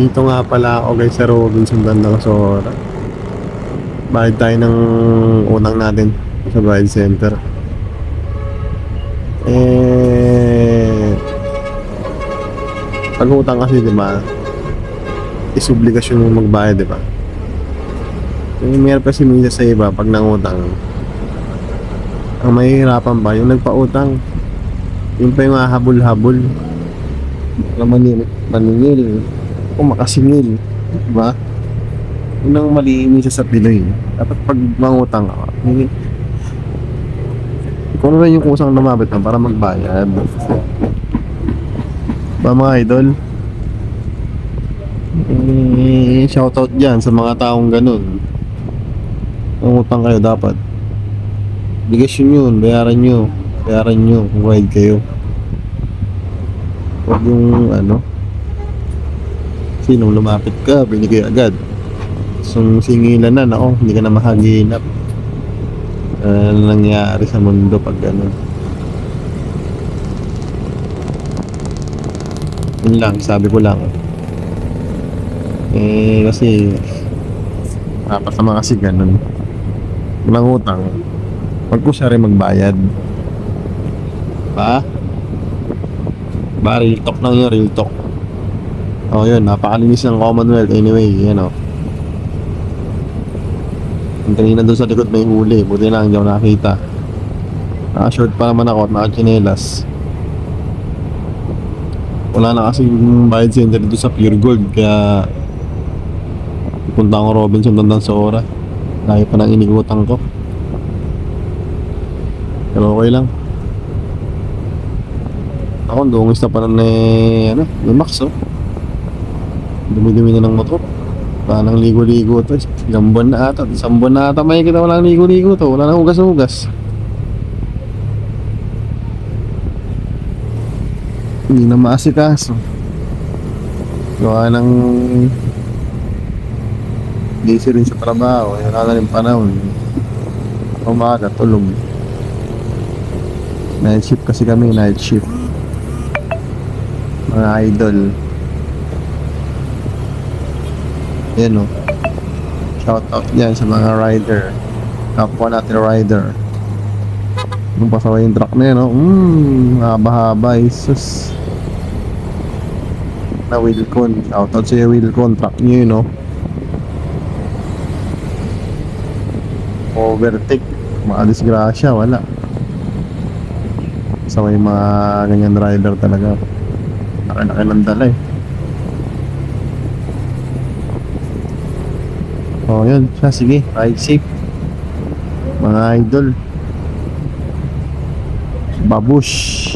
Dito nga pala ako guys sa Robinson Banda Sora. Bayad tayo ng unang natin sa bayad center. Pag utang kasi diba, is obligasyon mo magbayad diba? Meron kasi minsan sa iba pag nangutang, ang mahihirapan ba yung nagpautang, yung pa yung hahabol-habol na maningil o makasingil, diba? Yun ang mali minsan sa Pinoy. Dapat pag mangutang ka, kung ano yung kusang lumabit na para magbayad ba mga idol. Shoutout dyan sa mga taong ganun. Mangutang kayo dapat obligasyon yun, bayaran nyo kung ride kayo. Huwag yung sinong lumapit ka binigay agad, so singilan na nako, hindi ka na mahaginap. Ano nangyari sa mundo pag yun lang, sabi ko lang kasi napasama kasi ganun nangutang, wag ko siya rin magbayad ba real talk lang yun, real talk. Yun, napakalinis ng Commonwealth anyway, ang kanina doon sa likod may huli, buti lang hindi ako nakita. Naka-short pa naman ako at naka-chinelas. Wala na kasi bayad center dito sa Pure Gold, kaya pupunta ako Robinson doon sa Ora. Dahil pa nang inigutang ko, pero okay lang. Ako dungis na pa na ni Max dumi-dumi na ng motor. Parang ligo-ligo to. Isang buwan na ata may kita walang ligo-ligo to. Wala nang hugas-hugas. Hindi na maasikaso. Gawa ng busy rin sa trabaho. Wala na rin panahon. Umaga, tulog. Night shift kasi kami, night shift. Mga idol. Yan shout out dyan sa mga rider, kapwa natin rider. Nung pasaway yung truck na yan haba-haba, isus na Wilcon. Shout out sa Wilcon, truck nyo yun overtake, mga disgrasya, wala. Pasaway mga ganyan rider talaga, laki-laki ng dala yun siya, sige, ride safe mga idol. Babush.